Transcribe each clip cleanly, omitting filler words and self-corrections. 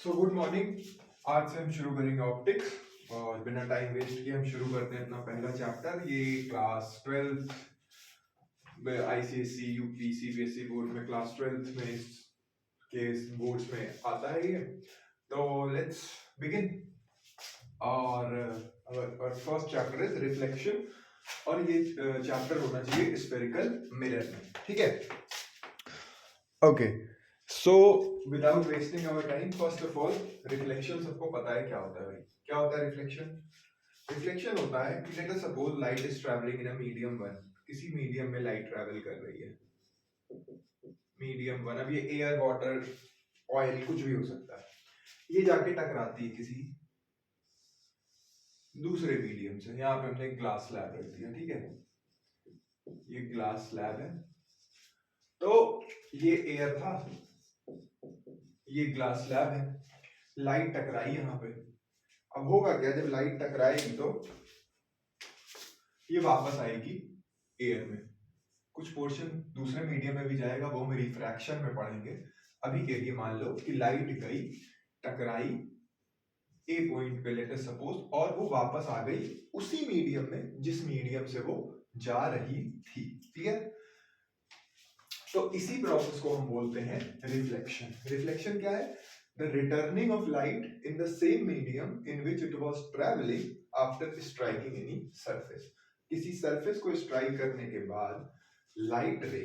So good morning. आज से हम शुरू करेंगे ऑप्टिक्स और बिना टाइम वेस्ट किए हम शुरू करते हैं अपना पहला चैप्टर। ये क्लास 12th में आईसीएसई यूपी सीबीएसई बोर्ड में क्लास 12th में के बोर्ड्स में आता है ये। तो लेट्स बिगिन। और फर्स्ट चैप्टर इज रिफ्लेक्शन और ये चैप्टर होना चाहिए स्फेरिकल मिरर में, ठीक है। Okay, so without wasting our time, first of all reflection सबको पता है क्या होता है भाई। क्या होता है रिफ्लेक्शन? रिफ्लेक्शन होता है कि let us suppose light is travelling in a medium one. किसी मीडियम में लाइट ट्रैवल कर रही है, मीडियम वन। अब ये एयर, वाटर, ऑयल कुछ भी हो सकता है। ये जाके टकराती है किसी दूसरे मीडियम से। यहाँ पे हमने ग्लास स्लैब रख दिया, ठीक है। ये ग्लास स्लैब है, तो ये एयर था, ये ग्लास स्लैब है। लाइट टकराई यहाँ पे। अब होगा क्या, जब लाइट टकराएगी तो ये वापस आएगी एयर में। कुछ पोर्शन दूसरे मीडियम में भी जाएगा, वो हम रिफ्रैक्शन में पढ़ेंगे। अभी के लिए मान लो कि लाइट गई, टकराई ए पॉइंट पे लेट अस सपोज, और वो वापस आ गई उसी मीडियम में जिस मीडियम से वो जा रही थी। क्लियर? तो इसी प्रोसेस को हम बोलते हैं रिफ्लेक्शन। रिफ्लेक्शन क्या है? The returning of light in the same medium in which it was traveling after striking any surface. किसी सरफेस को स्ट्राइक करने के बाद लाइट रे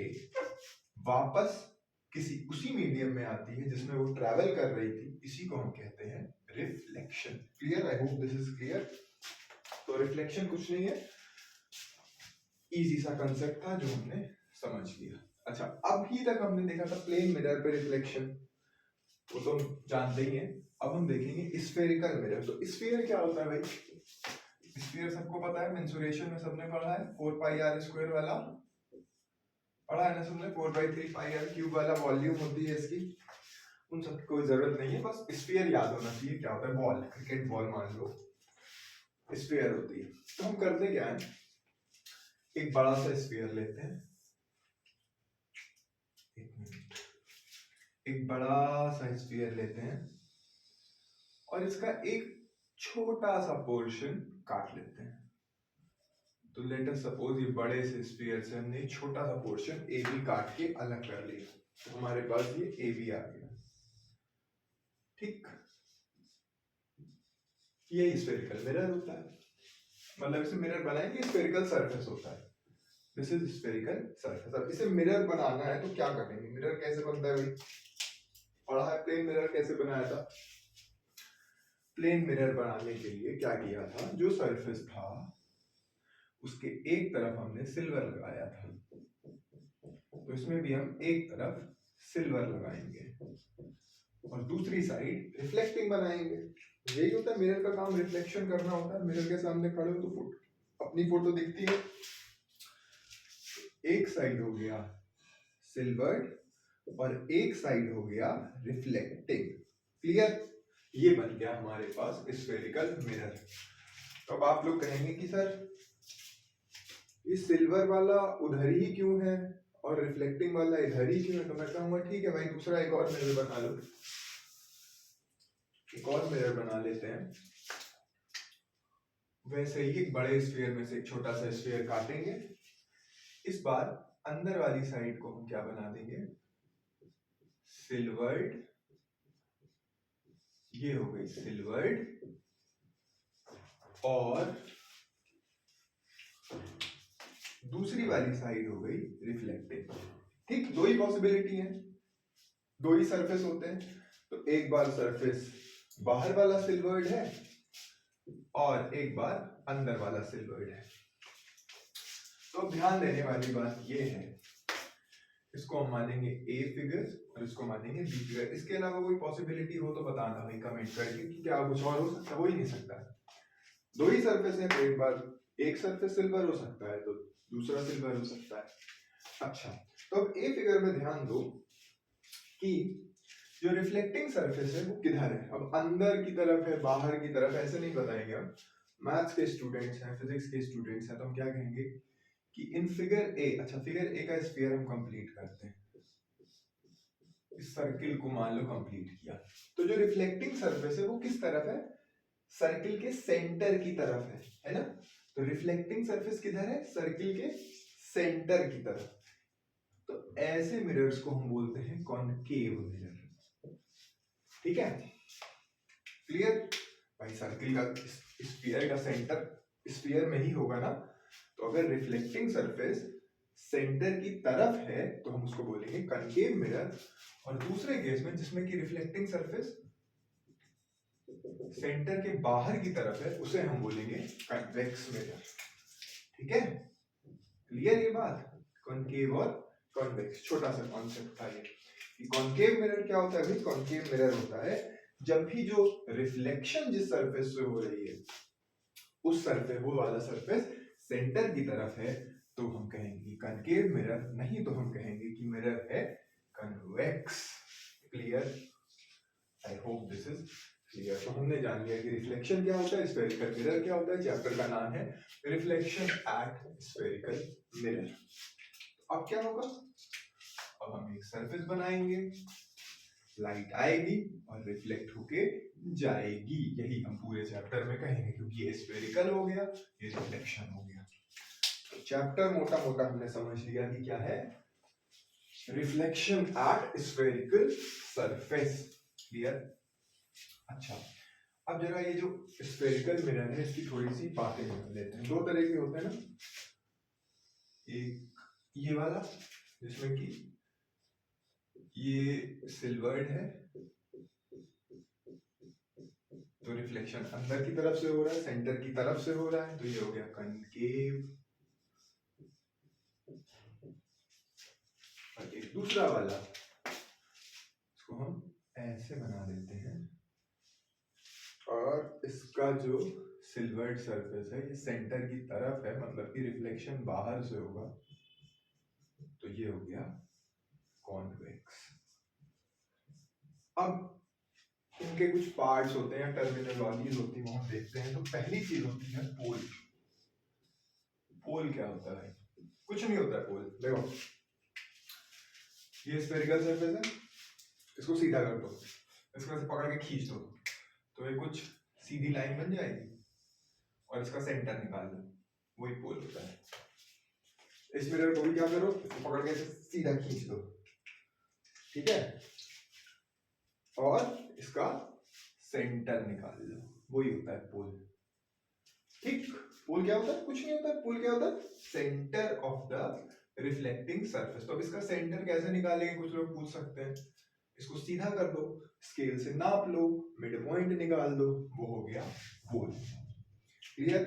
वापस किसी उसी मीडियम में आती है जिसमें वो ट्रैवल कर रही थी। इसी को हम कहते हैं reflection. Clear? I hope this is clear. तो रिफ्लेक्शन कुछ नहीं है, इजी सा कंसेप्ट था जो हमने समझ लिया। अच्छा, अभी तक हमने देखा था प्लेन मिरर पे रिफ्लेक्शन, वो तो जानते ही हैं। अब हम देखेंगे स्फेरिकल मिरर। तो स्फीयर क्या होता है भाई? स्फीयर सबको पता है, मेंसुरेशन में सबने पढ़ा है, 4 पाई आर स्क्वायर वाला पढ़ा है ना सबने। 4 बाई 3 पाई आर क्यूब वाला वॉल्यूम होती है इसकी। उन सब की कोई जरूरत नहीं है, बस स्फीयर याद होना चाहिए। क्या होता है? बॉल, क्रिकेट बॉल मान लो स्फीयर होती है। तो हम करते क्या है, एक बड़ा सा स्फीयर लेते हैं। एक बड़ा सा स्फीयर लेते हैं और इसका एक छोटा सा पोर्शन काट लेते हैं। तो लेट अस सपोज ये बड़े से स्फीयर से हमने छोटा सा पोर्शन ए बी काट के अलग कर लिया, तो हमारे पास ये ए बी आ गया। ठीक, ये स्फेरिकल मिरर होता है। मतलब इसे मिरर बनाएंगे, स्फेरिकल सरफेस होता है। This is spherical surface. अब इसे मिरर बनाना है तो क्या करेंगे? मिरर कैसे बनता है भाई? पढ़ा है प्लेन मिरर कैसे बनाया था। प्लेन मिरर बनाने के लिए क्या किया था, जो सरफेस था उसके एक तरफ हमने सिल्वर लगाया था, तो इसमें भी हम एक तरफ सिल्वर लगाएंगे और दूसरी साइड रिफ्लेक्टिंग बनाएंगे। यही होता है मिरर का काम, रिफ्लेक्शन करना होता है। मिरर के सामने खड़े हो तो अपनी फोटो दिखती है। एक साइड हो गया सिल्वर्ड और एक साइड हो गया रिफ्लेक्टिंग। क्लियर? ये बन गया हमारे पास स्फेरिकल मिरर। तो अब आप लोग कहेंगे कि सर ये सिल्वर वाला उधर ही क्यों है और रिफ्लेक्टिंग वाला इधर ही क्यों है? तो मैं कहूंगा ठीक है भाई, दूसरा एक और मिरर बना लो। एक और मिरर बना लेते हैं। वैसे ही एक बड़े स्फीयर में से एक छोटा सा स्फीयर काटेंगे। इस बार अंदर वाली साइड को हम क्या बना देंगे? सिल्वर्ड। ये हो गई सिल्वर्ड और दूसरी वाली साइड हो गई रिफ्लेक्टिव। ठीक, दो ही पॉसिबिलिटी है, दो ही सरफेस होते हैं। तो एक बार सरफेस बाहर वाला सिल्वर्ड है और एक बार अंदर वाला सिल्वर्ड है। तो ध्यान देने वाली बात ये है, इसको हम मानेंगे ए फिगर और इसको मानेंगे बी फिगर। इसके अलावा कोई पॉसिबिलिटी हो तो बताना भाई कमेंट करके कि क्या कुछ और हो सकता है। हो ही नहीं सकता। दो ही सरफेस है, तो एक बार एक सरफेस सिल्वर हो सकता है तो दूसरा सिल्वर हो सकता है। अच्छा, तो अब ए फिगर में ध्यान दो कि जो रिफ्लेक्टिंग सरफेस है वो किधर है। अब अंदर की तरफ है, बाहर की तरफ, ऐसे नहीं बताएंगे हम। मैथ्स के स्टूडेंट्स हैं, फिजिक्स के स्टूडेंट्स हैं, तो हम क्या कहेंगे कि इन फिगर ए, अच्छा फिगर ए का स्फीयर हम कंप्लीट करते हैं। इस सर्किल को मान लो कंप्लीट किया, तो जो रिफ्लेक्टिंग सरफेस है वो किस तरफ है, सर्किल के सेंटर की तरफ है ना। तो रिफ्लेक्टिंग सरफेस किधर है, सर्किल के सेंटर की तरफ। तो ऐसे मिरर्स को हम बोलते हैं कॉनकेव मिरर। ठीक है, क्लियर भाई। सर्किल का स्फीयर का सेंटर स्फीयर में ही होगा ना, तो अगर रिफ्लेक्टिंग सरफेस सेंटर की तरफ है तो हम उसको बोलेंगे कनकेव मिरर। और दूसरे केस में जिसमें कि रिफ्लेक्टिंग सरफेस सेंटर के बाहर की तरफ है उसे हम बोलेंगे कन्वेक्स मिरर। ठीक है, क्लियर ये बात। कॉनकेव और कॉन्वेक्स, छोटा सा कॉन्सेप्ट था ये। कॉनकेव मिरर क्या होता है भाई, कॉनकेव मिरर होता है जब भी जो रिफ्लेक्शन जिस सरफेस से हो रही है उस सरफेस, वो वाला सरफेस सेंटर की तरफ है तो हम कहेंगे कनकेव मिरर, नहीं तो हम कहेंगे कि मिरर है convex. Clear, I hope this is clear. तो हमने जान लिया कि रिफ्लेक्शन क्या होता है, स्फेरिकल मिरर क्या होता है। चैप्टर का नाम है रिफ्लेक्शन एट स्फेरिकल मिरर। अब क्या होगा, अब हम एक सरफेस बनाएंगे, लाइट आएगी और रिफ्लेक्ट होके जाएगी, यही हम पूरे चैप्टर में कहेंगे, क्योंकि ये स्फेरिकल हो गया, ये रिफ्लेक्शन हो गया। तो चैप्टर मोटा मोटा हमने समझ लिया कि क्या है, reflection eight spherical surface. Clear. अच्छा, अब जरा ये जो स्फेरिकल मिरर है इसकी थोड़ी सी बातें कर लेते हैं। दो तरह के होते हैं ना, एक ये वाला जिसमें कि ये सिल्वर्ड है तो रिफ्लेक्शन अंदर की तरफ से हो रहा है, सेंटर की तरफ से हो रहा है, तो ये हो गया कनकेव। और एक दूसरा वाला, इसको हम ऐसे बना देते हैं और इसका जो सिल्वर्ड सरफेस है ये सेंटर की तरफ है, मतलब कि रिफ्लेक्शन बाहर से होगा, तो ये हो गया कॉन्वेक्स। अब इनके कुछ पार्ट्स होते हैं, टर्मिनोलॉजीज होती है, हम देखते हैं। तो पहली चीज होती है पोल। पोल क्या होता है, कुछ नहीं होता है पोल। देखो ये स्फेरिकल सरफेस है, इसको सीधा कर दो, इसको ऐसे पकड़ के खींच दो तो ये कुछ सीधी लाइन बन जाएगी और इसका सेंटर निकाल लो, वही पोल होता है। इस मिरर को भी क्या करो, इसको पकड़ के ऐसे सीधा खींच दो, ठीक है, और इसका सेंटर निकाल लो, वही होता है पोल। ठीक, पोल क्या होता है, कुछ नहीं होता है। पोल क्या होता है, centre of the reflecting surface. तो अब इसका सेंटर कैसे निकालेंगे, कुछ लोग पूछ सकते हैं। इसको सीधा कर दो, स्केल से नाप लो, मिड पॉइंट निकाल दो, वो हो गया pole. Clear.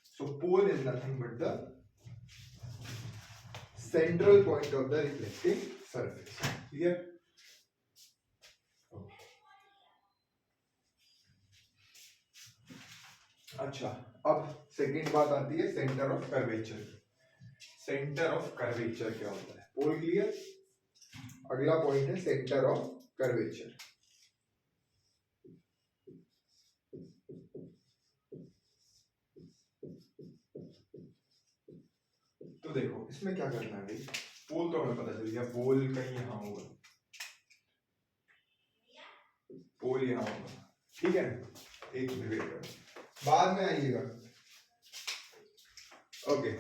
So pole is nothing but the central point of the reflecting surface. Clear. अच्छा, अब सेकंड बात आती है centre of curvature. Centre of curvature क्या होता है, पोल क्लियर। अगला पॉइंट है सेंटर ऑफ कर्वेचर। तो देखो इसमें क्या करना है, पोल तो हमें पता चल गया, पोल कहीं यहां होगा, पोल यहां होगा, ठीक है। एक मिनट वेट करो, बाद में आइएगा। ओके,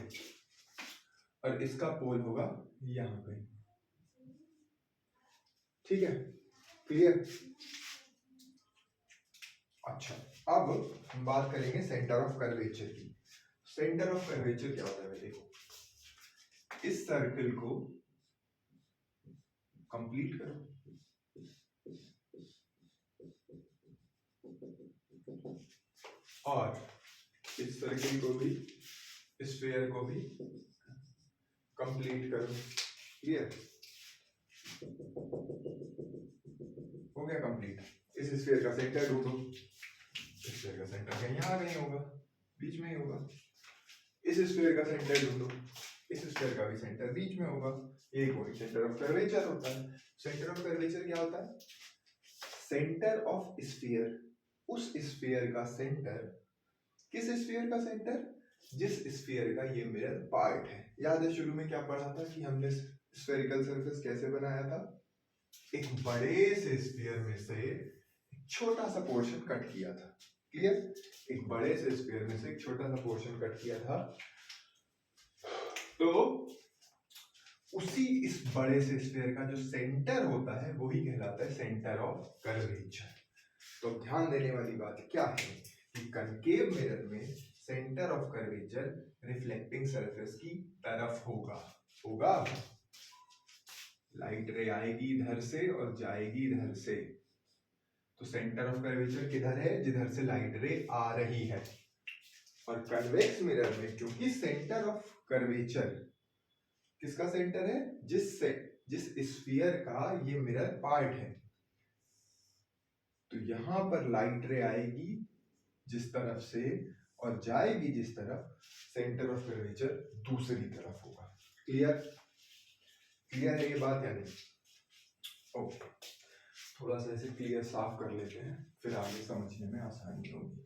और इसका पोल होगा यहां पे, ठीक है, क्लियर। अच्छा, अब हम बात करेंगे सेंटर ऑफ कर्वेचर की। सेंटर ऑफ कर्वेचर क्या होता है, देखो इस सर्कल को कंप्लीट करो, और इस सर्कल को भी, स्फीयर को भी कंप्लीट करो। क्लियर, हो गया कंप्लीट। इस स्फीयर का सेंटर ढूंढो, स्फीयर का सेंटर कहीं आ नहीं होगा, बीच में ही होगा। इस स्फीयर का सेंटर ढूंढो, इस स्फीयर का भी सेंटर बीच में होगा, यही कोई सेंटर ऑफ कर्वेचर होता है। सेंटर ऑफ कर्वेचर क्या होता है, सेंटर ऑफ स्फीयर, उस स्फीयर का सेंटर, किस स्फीयर का सेंटर, जिस स्फीयर का ये मिरर पार्ट है। याद है शुरू में क्या पढ़ा था कि हमने स्फेरिकल सरफेस कैसे बनाया था, एक बड़े से स्फीयर में से छोटा सा पोर्शन कट किया था। क्लियर? एक बड़े से स्फीयर में से एक छोटा सा पोर्शन कट किया था, तो उसी इस बड़े से स्फीयर का जो सेंटर होता है वही कहलाता है सेंटर ऑफ कर्वेचर। तो ध्यान देने वाली बात क्या है कि कनकेव मिरर में centre of curvature reflecting surface की तरफ होगा। लाइट रे आएगी इधर से और जाएगी इधर से, तो सेंटर ऑफ कर्वेचर किधर है? जिधर से लाइट रे आ रही है। और कन्वेक्स मिरर में क्योंकि सेंटर ऑफ कर्वेचर किसका सेंटर है? जिस स्फीयर का ये मिरर पार्ट है, तो यहां पर लाइट रे आएगी जिस तरफ से और जाएगी जिस तरफ, सेंटर ऑफ कर्वेचर दूसरी तरफ होगा। क्लियर? क्लियर है ये बात या नहीं? ओके, थोड़ा सा ऐसे क्लियर साफ कर लेते हैं, फिर आगे समझने में आसानी होगी।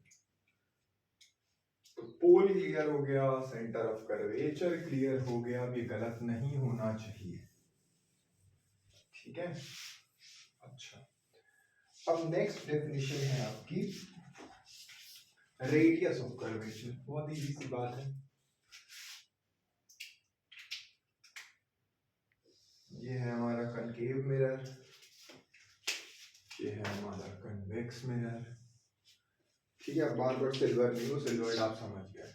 तो पोल क्लियर हो गया, सेंटर ऑफ कर्वेचर क्लियर हो गया, ये गलत नहीं होना चाहिए। ठीक है? अच्छा, अब नेक्स्ट डेफिनेशन है आपकी रेडियस ऑफ कर्वेचर। बहुत इजी सी बात है, ये है हमारा कनकेव मिरर, ये है हमारा कन्वेक्स मिरर। ठीक है, बार बार सिल्वर नहीं हो, सिल्वर आप समझ गए।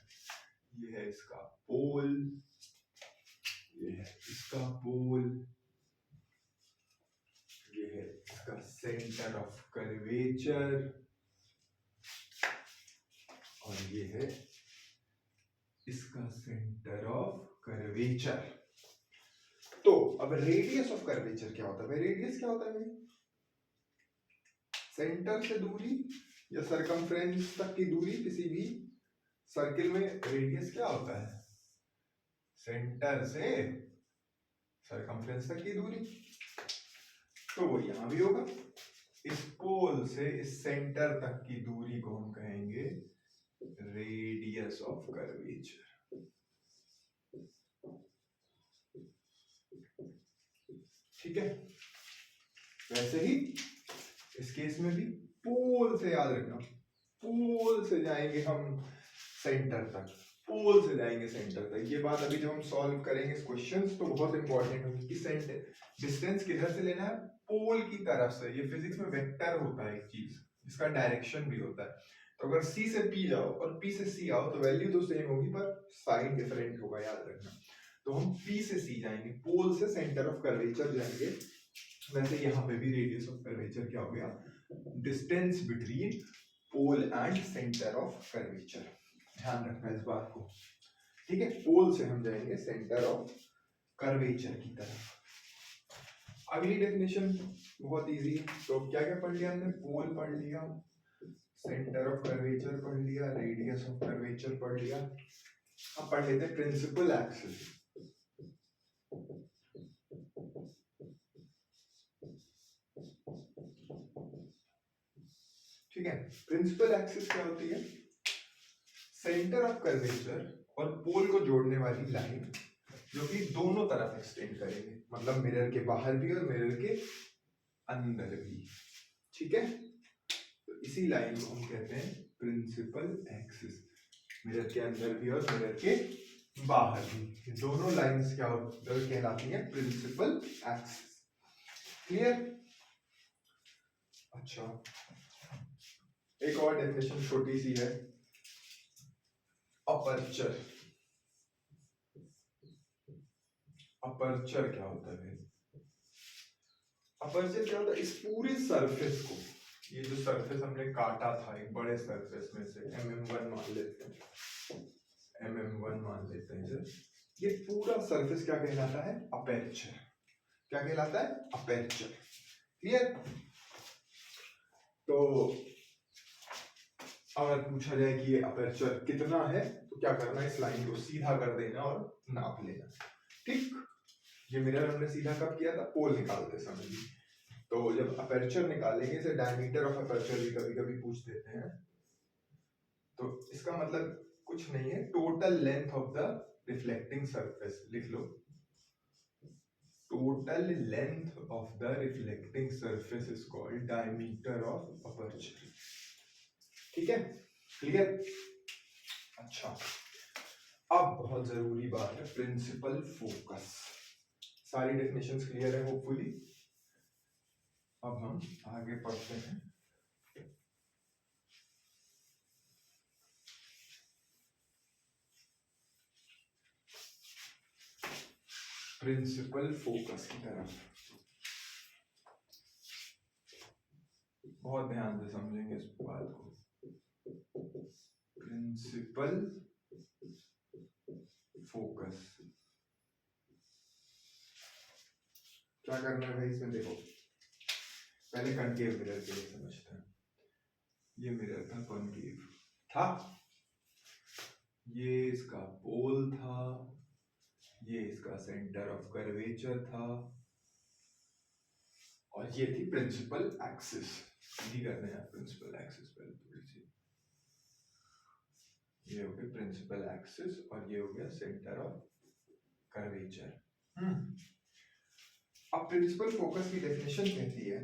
ये है इसका पोल, ये है इसका पोल, ये है इसका सेंटर ऑफ कर्वेचर, और ये है इसका सेंटर ऑफ कर्वेचर। तो अब रेडियस ऑफ कर्वेचर क्या होता है भाई? रेडियस क्या होता है भाई? सेंटर से दूरी या सरकमफ्रेंस तक की दूरी। किसी भी सर्किल में रेडियस क्या होता है? सेंटर से सरकमफ्रेंस तक की दूरी। तो वो यहां भी होगा। इस पोल से इस सेंटर तक की दूरी को हम कहेंगे रेडियस ऑफ कर्वेचर। ठीक है? वैसे ही इस केस में भी पोल से, याद रखना, पोल से जाएंगे हम सेंटर तक, पोल से जाएंगे सेंटर तक। ये बात अभी जब हम सॉल्व करेंगे इस क्वेश्चन तो बहुत इंपॉर्टेंट होगी कि सेंटर डिस्टेंस किधर से लेना है? पोल की तरफ से। ये फिजिक्स में वेक्टर होता है एक चीज, जिसका डायरेक्शन भी होता है। तो अगर C से P जाओ और P से C आओ तो वैल्यू तो सेम होगी पर साइन डिफरेंट होगा, याद रखना। तो हम P से C जाएंगे, पोल से सेंटर ऑफ कर्वेचर जाएंगे। वैसे यहाँ पे भी रेडियस ऑफ कर्वेचर क्या हो गया? Distance between pole and centre of curvature. ध्यान रखना इस बात को। ठीक है, पोल से हम जाएंगे सेंटर ऑफ कर्वेचर की तरफ। अगली डेफिनेशन बहुत इजी है। तो क्या क्या पढ़ लिया हमने? पोल पढ़ लिया, सेंटर ऑफ कर्वेचर पढ़ लिया, रेडियस ऑफ कर्वेचर पढ़ लिया। अब पढ़ लेते हैं प्रिंसिपल एक्सिस। ठीक है, प्रिंसिपल एक्सिस क्या होती है? सेंटर ऑफ कर्वेचर और पोल को जोड़ने वाली लाइन जो कि दोनों तरफ एक्सटेंड करेंगे, मतलब मिरर के बाहर भी और मिरर के अंदर भी। ठीक है, तो इसी लाइन को हम कहते हैं प्रिंसिपल एक्सिस। मिरर के अंदर भी और मिरर के बाहर भी, दोनों लाइंस क्या कहलाती हैं? Principal axis. क्लियर? अच्छा, एक और डेफिनेशन छोटी सी है, अपर्चर। अपर्चर क्या होता है? अपर्चर क्या होता है? इस पूरी सरफेस को, ये जो सरफेस हमने काटा था एक बड़े सरफेस में से, MM1 मान लेते हैं, MM1 मान लेते हैं इसे, ये पूरा सरफेस क्या कहलाता है? अपर्चर। क्या कहलाता है? अपर्चर। क्लियर? तो अगर पूछा जाए कि ये अपर्चर कितना है तो क्या करना है? इस लाइन को सीधा कर देना और नाप लेना। ठीक, ये मिरर हमने सीधा कब किया था? पोल निकालते समय भी। तो जब अपर्चर निकालेंगे, इसे डायमीटर ऑफ अपर्चर भी कभी कभी पूछ देते हैं, तो इसका मतलब कुछ नहीं है, total length of the reflecting surface लिख लो। total length of the reflecting surface is called diameter of aperture. ठीक है, क्लियर? अच्छा, अब बहुत जरूरी बात है प्रिंसिपल फोकस। सारी डेफिनेशंस क्लियर है होपफुली। अब हम आगे पढ़ते हैं। प्रिंसिपल फोकस की तरफ बहुत ध्यान से समझेंगे इस बात को। प्रिंसिपल फोकस क्या करना है भाई इसमें? देखो पहले कनकेव मिरर के लिए समझते हैं। ये मिरर था, कॉनकेव था, ये इसका पोल था, ये इसका सेंटर ऑफ कर्वेचर था, और ये थी प्रिंसिपल एक्सिस। यही करते हैं प्रिंसिपल एक्सिस पहले थोड़ी सी। ये हो गया प्रिंसिपल एक्सिस और ये हो गया सेंटर ऑफ कर्वेचर। अब प्रिंसिपल फोकस की डेफिनेशन कहती है,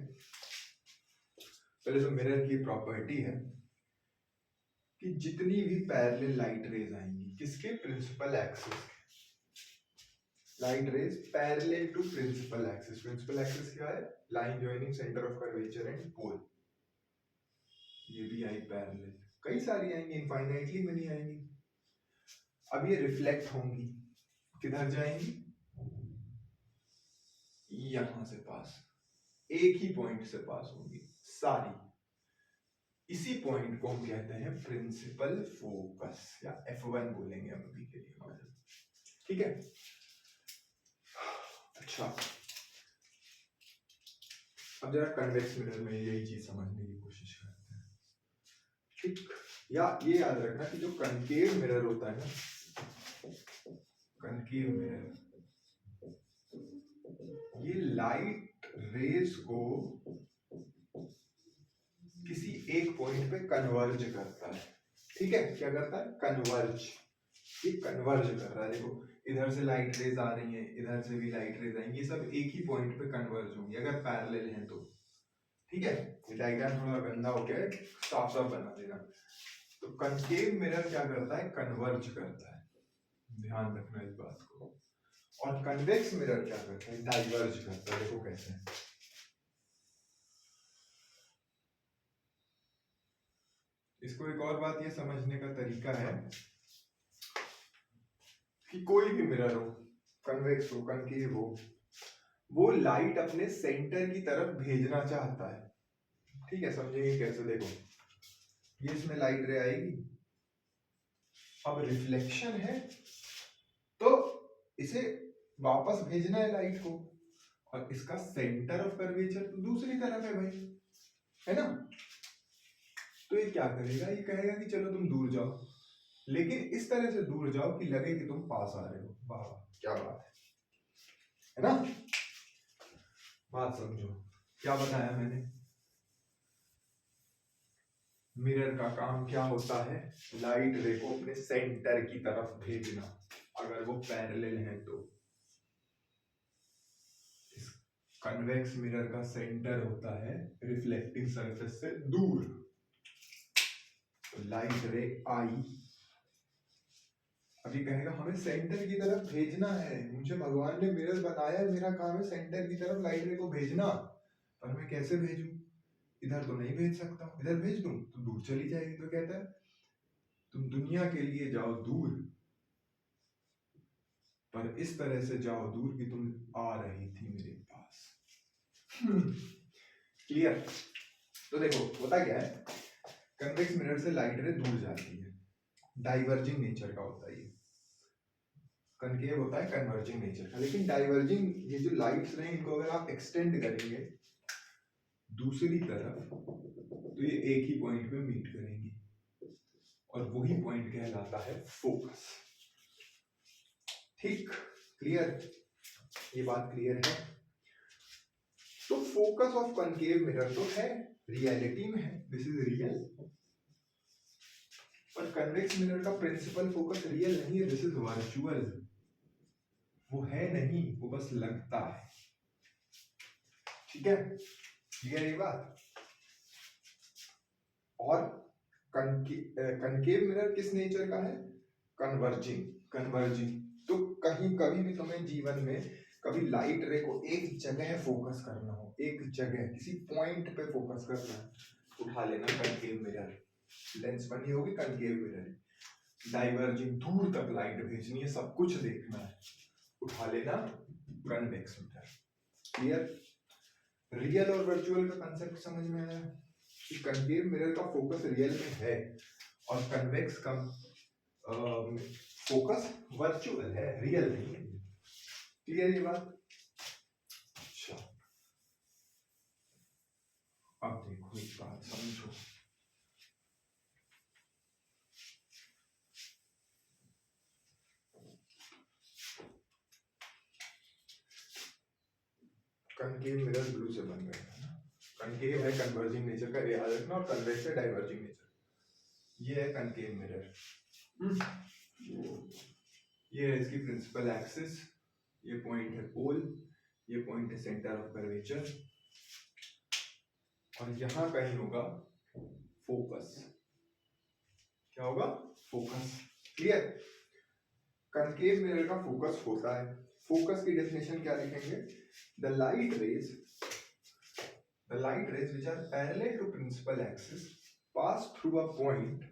पहले तो मिरर की प्रॉपर्टी है कि जितनी भी पैरेलल लाइट रेज आएंगी किसके? Principal axis. Light rays parallel to principal axis. Principal axis क्या है? Line joining centre of curvature and pole. ये भी आई पैरेलल, कई सारी आएंगी, इनफाइनाइटली मनी आएंगी। अब ये रिफ्लेक्ट होंगी, किधर जाएंगी? यहां से पास, एक ही पॉइंट से पास होंगी सारी। इसी पॉइंट को हम कहते हैं प्रिंसिपल फोकस, या F1 बोलेंगे हम अभी के लिए। ठीक है, अच्छा अब जरा कन्वेक्स मिरर में यही चीज समझने की कोशिश करते हैं। ठीक, या ये याद रखना कि जो कनकेव मिरर होता है ना, कनकेव मिरर, ये लाइट रेज को किसी एक पॉइंट पे कन्वर्ज करता है। ठीक है, क्या करता है? कन्वर्ज। ये कन्वर्ज कर रहा है, देखो इधर से लाइट रेज आ रही है, इधर से भी लाइट रेज आएंगी, ये सब एक ही पॉइंट पे कन्वर्ज होंगी अगर पैरेलल हैं तो। ठीक है, ये डायग्राम थोड़ा गंदा हो गया है, साफ साफ बना देना। तो कनकेव मिरर क्या करता है? कन्वर्ज करता है, ध्यान रखना इस बात को। और कन्वेक्स मिरर क्या करता है? डाइवर्ज करता है। देखो कैसे, इसको एक और बात ये समझने का तरीका है कि कोई भी मिरर हो, कन्वेक्स हो, कनकेव हो, वो लाइट अपने सेंटर की तरफ भेजना चाहता है। ठीक है, समझेंगे कैसे? देखो ये इसमें लाइट रे आएगी, अब रिफ्लेक्शन है तो इसे वापस भेजना है लाइट को, और इसका सेंटर ऑफ कर्वेचर तो दूसरी तरफ है भाई, है ना? तो ये क्या करेगा? ये कहेगा कि चलो तुम दूर जाओ, लेकिन इस तरह से दूर जाओ कि लगे कि तुम पास आ रहे हो। वाह क्या बात है ना? बात समझो, क्या बताया मैंने? मिरर का काम क्या होता है? लाइट रे को अपने सेंटर की तरफ भेजना, अगर वो पैरेलल है तो। कन्वेक्स मिरर का सेंटर होता है रिफ्लेक्टिंग सरफेस से दूर, तो लाइट रे आई, अभी कहेगा हमें सेंटर की तरफ भेजना है, मुझे भगवान ने मिरर बनाया है, मेरा काम है सेंटर की तरफ लाइट रे को भेजना, पर मैं कैसे भेजूं? इधर तो नहीं भेज सकता, इधर भेज दूं तो दूर चली जाएगी। तो कहता है तुम दुनिया के लिए जाओ दूर, पर इस तरह से जाओ दूर कि तुम आ रही थी मेरे पास। क्लियर? तो देखो होता क्या है, कन्वेक्स मिरर से लाइट रे दूर जाती है, डाइवर्जिंग नेचर का होता है ये। कनकेव होता है कन्वर्जिंग नेचर का, लेकिन डाइवर्जिंग, ये जो लाइट्स रहे इनको अगर आप एक्सटेंड करेंगे दूसरी तरफ तो ये एक ही पॉइंट पे मीट करेंगी, और वही पॉइंट कहलाता है फोकस। ठीक, क्लियर? ये बात क्लियर है? तो फोकस ऑफ कनकेव मिरर तो है, रियलिटी में है, दिस इज रियल, पर कन्वेक्स मिरर का प्रिंसिपल फोकस रियल नहीं है, दिस इज वर्चुअल। वो है नहीं, वो बस लगता है। ठीक है, क्लियर ये बात। और कनकेव मिरर किस नेचर का है? कन्वर्जिंग। कन्वर्जिंग तो कहीं कभी भी तुम्हें जीवन में कभी लाइट रे को एक जगह फोकस करना हो, एक जगह किसी पॉइंट पे फोकस करना है, उठा लेना कनकेव मिरर। लेंस बनी होगी कनकेव मिरर, डाइवर्जिंग दूर तक लाइट भेजनी है, सब कुछ देखना है, उठा लेना कन्वेक्स मिरर। क्लियर? रियल और वर्चुअल का कंसेप्ट समझ में आया कि कनकेव मिरर का फोकस रियल में है और कन्वेक्स का फोकस वर्चुअल है, रियल नहीं है। क्लियर ये बात? अच्छा, अब देखो एक बात समझो। कनकेव मिरर ब्लू से बन गया है ना। कनकेव है कन्वर्जिंग नेचर का, याद रखना, और कन्वेक्स है डाइवर्जिंग नेचर। ये है कनकेव मिरर। ये है इसकी प्रिंसिपल एक्सिस, ये पॉइंट है पोल, ये पॉइंट है सेंटर ऑफ कर्वेचर, और यहां कहीं होगा फोकस। क्या होगा? फोकस। क्लियर? कनकेव मिरर का फोकस होता है। फोकस की डेफिनेशन क्या लिखेंगे? The light rays which are parallel to principal axis pass through a point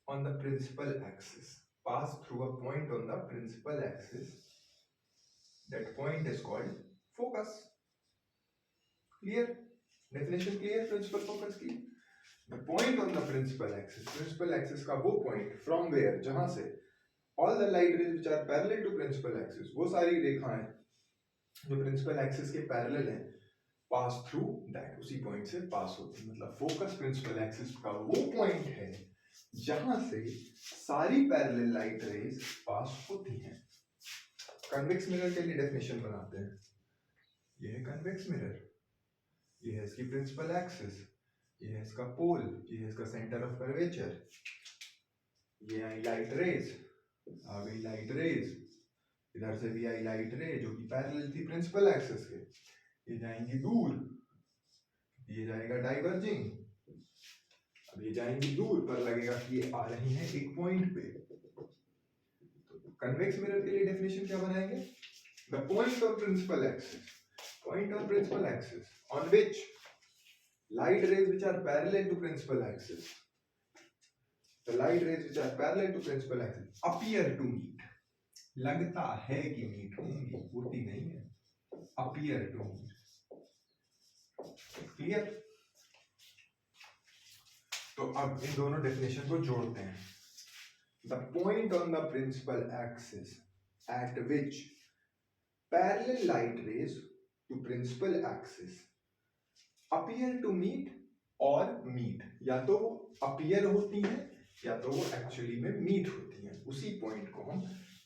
on the principal axis. Pass through a point on the principal axis. That point is called focus. Clear? Definition clear? Principal focus की. The point on the principal axis. Principal axis का वो point from where, जहां से all the light rays which are parallel to principal axis, वो सारी रेखाएं जो principal axis के parallel हैं, pass through that, उसी point से pass होती है। मतलब focus principal axis का वो point है जहां से सारी पैरेलल लाइट रेज पास होती हैं। कन्वेक्स मिरर के लिए डेफिनेशन बनाते हैं। ये है कन्वेक्स मिरर, ये है इसकी प्रिंसिपल एक्सिस, ये है इसका पोल, ये है इसका सेंटर ऑफ कर्वेचर, ये आई लाइट रेज, आ गई लाइट रेज, इधर से भी आई लाइट रे जो कि पैरेलल थी प्रिंसिपल एक्सिस के, ये जाएंगी दूर, ये जाएगा डाइवर्जिंग, अब ये जाएंगी दूर पर लगेगा कि ये आ रही हैं एक पॉइंट पे। तो कन्वेक्स मिरर के लिए डेफिनेशन क्या बनाएंगे? The point of principal axis, point on principal axis on which light rays which are parallel to principal axis, the light rays which are parallel to principal axis appear to meet, लगता है कि meet होंगी, होती नहीं है, appear to meet। Clear? तो अब इन दोनों डेफिनेशन को जोड़ते हैं। the point on the principal axis at which parallel light rays to principal axis appear to meet और meet, या तो वो appear होती हैं या तो वो एक्चुअली में meet होती हैं, उसी पॉइंट को हम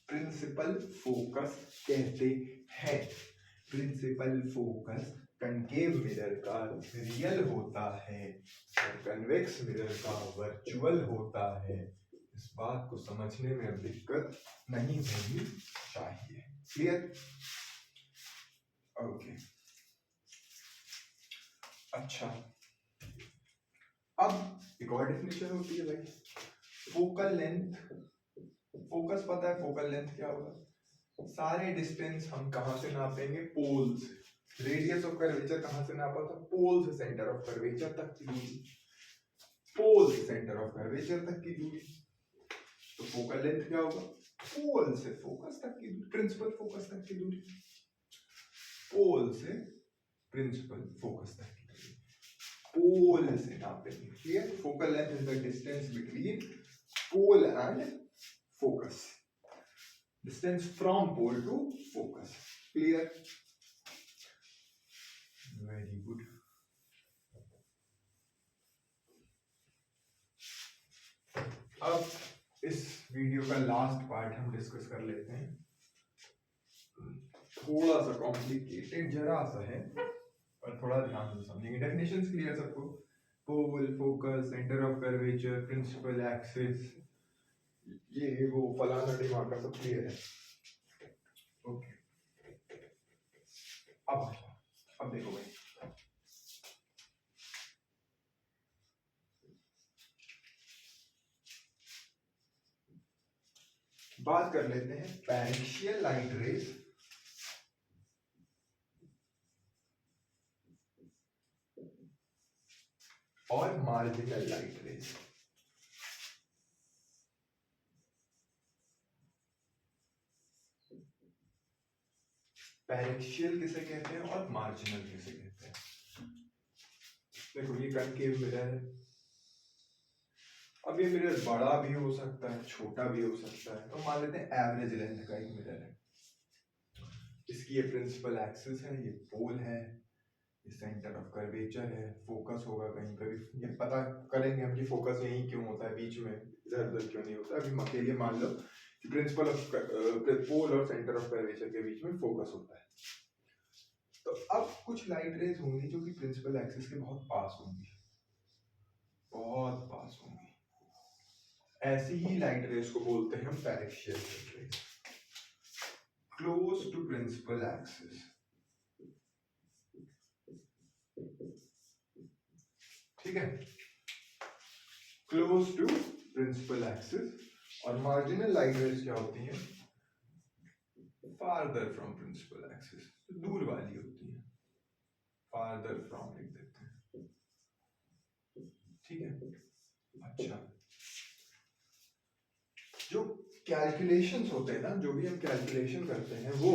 प्रिंसिपल फोकस कहते हैं। प्रिंसिपल फोकस कनकेव मिरर का रियल होता है और कन्वेक्स मिरर का वर्चुअल होता है। इस बात को समझने में अब दिक्कत नहीं होनी चाहिए। क्लियर? ओके, अच्छा, अब एक और डेफिनेशन होती है भाई, फोकल लेंथ। फोकस पता है फोकल लेंथ क्या होगा? सारे डिस्टेंस हम कहां से नापेंगे? पोल से। रेडियस ऑफ कर्वेचर कहां से नापा था? पोल से सेंटर ऑफ कर्वेचर तक की दूरी, पोल से सेंटर ऑफ कर्वेचर तक की दूरी। तो फोकल लेंथ क्या होगा? पोल से फोकस तक की दूरी, प्रिंसिपल फोकस तक की दूरी, पोल से प्रिंसिपल फोकस तक की दूरी, पोल से नापेंगे। Clear? Focal length is the distance between pole and focus, distance from pole to focus. Clear? Very good. अब इस वीडियो का लास्ट पार्ट हम डिस्कस कर लेते हैं। थोड़ा सा कॉम्प्लिकेटेड जरा सा है पर थोड़ा ध्यान से समझेंगे। डेफिनेशंस क्लियर सबको? Pole, focus, centre of curvature, principal axis, ये वो फलाना ढिमाका सब क्लियर है। अब देखो भाई, बात कर लेते हैं पैरेक्शियल लाइट रेज और मार्जिनल लाइट रेज। पैरेक्शियल किसे कहते हैं और मार्जिनल किसे कहते हैं? देखो ये कनकेव मिरर है। अब ये मिरर बड़ा भी हो सकता है, छोटा भी हो सकता है, तो मान लेते हैं एवरेज लेंथ का एक मिरर है। इसकी ये प्रिंसिपल एक्सिस है, ये पोल है, ये सेंटर ऑफ कर्वेचर है, फोकस होगा कहीं पे भी, ये पता करेंगे हम कि फोकस यहीं क्यों होता है, बीच में इधर उधर क्यों नहीं होता। अभी अकेले मान लो कि प्रिंसिपल ऑफ पोल और सेंटर ऑफ कर्वेचर के बीच में फोकस होता है। तो अब कुछ लाइट रेज होंगी जो कि प्रिंसिपल एक्सिस के बहुत पास होंगी, बहुत पास होंगी। ऐसी ही लाइट रेज को बोलते हैं हम paraxial light rays, close to principal axis. ठीक है, क्लोज टू प्रिंसिपल एक्सिस। और मार्जिनल लाइट रेज क्या होती हैं? फार्दर फ्रॉम प्रिंसिपल एक्सिस, दूर वाली होती है, फार्दर फ्रॉम लिख देते हैं। ठीक है, अच्छा, जो कैलकुलेशंस होते हैं ना, जो भी हम कैलकुलेशन करते हैं वो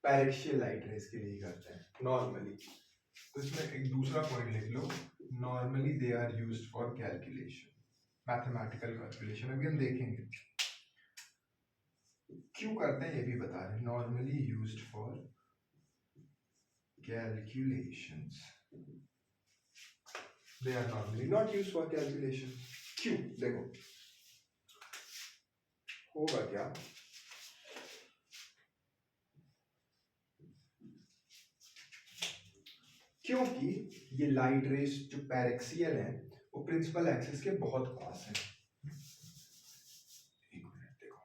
पैरेक्शियल लाइट रेज के लिए करते हैं नॉर्मली। तो इसमें एक दूसरा पॉइंट लिख लो, normally they are used for calculation, mathematical calculation. अभी हम देखेंगे क्यों करते हैं, ये भी बता रहे हैं। Normally used for calculations, they are normally not used for calculation. क्यों? देखो होगा क्या, क्योंकि ये लाइट रेज जो पैरेक्सियल है वो प्रिंसिपल एक्सिस के बहुत पास है। एक मिनट देखो,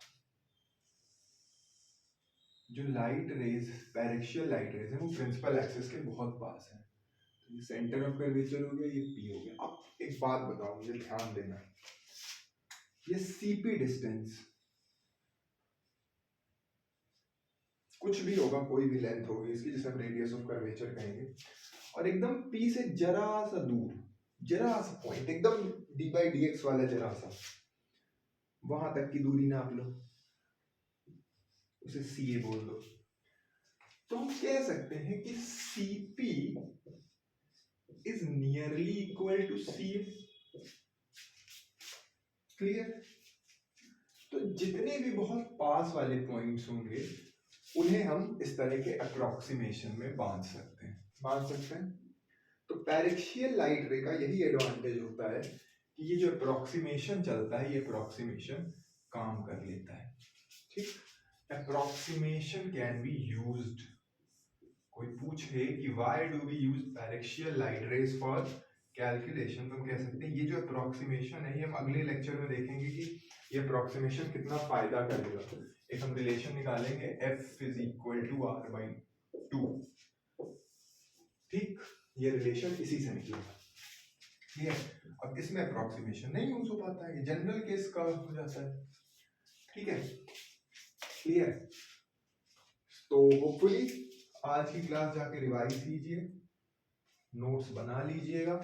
जो light rays paraxial light rays है वो प्रिंसिपल एक्सिस के बहुत पास है। तो ये सेंटर ऑफ कर्वेचर हो गया, ये पी हो गया। अब एक बात बताओ, मुझे ध्यान देना, ये सीपी डिस्टेंस कुछ भी होगा, कोई भी लेंथ होगी इसकी, जिसे हम रेडियस ऑफ कर्वेचर कहेंगे, और एकदम पी से जरा सा दूर, जरा सा पॉइंट, एकदम डी बाई डी एक्स वाला जरा सा, वहां तक की दूरी नाप लो, उसे सी ए बोल दो। तो हम कह सकते हैं कि CP is nearly equal to C A. Clear? तो जितने भी बहुत पास वाले पॉइंट्स होंगे उन्हें हम इस तरह के अप्रोक्सीमेशन में बांध सकते हैं। तो पैरेक्शियल लाइट रे का यही एडवांटेज होता है कि ये जो अप्रोक्सीमेशन चलता है, ये अप्रोक्सीमेशन काम कर लेता है। ठीक, अप्रोक्सीमेशन कैन बी यूज्ड। कोई पूछे कि why do we use paraxial light rays for calculation, तो हम कह सकते हैं ये जो अप्रोक्सीमेशन है, ये हम अगले लेक्चर में देखेंगे कि ये अप्रोक्सीमेशन कितना फायदा करेगा। एक हम रिलेशन निकालेंगे, f is equal to r by 2। ठीक, ये रिलेशन इसी से निकलेगा। ठीक है, अब इसमें अप्रोक्सीमेशन नहीं यूज हो पाता है, ये जनरल केस का हो जाता है। ठीक है, क्लियर? तो होपफुली आज की क्लास जाके रिवाइज कीजिए, नोट्स बना लीजिएगा,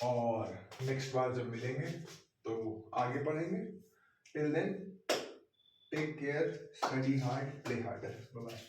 और नेक्स्ट बार जब मिलेंगे तो आगे पढ़ेंगे। Till then take care, study hard, play harder. Bye bye.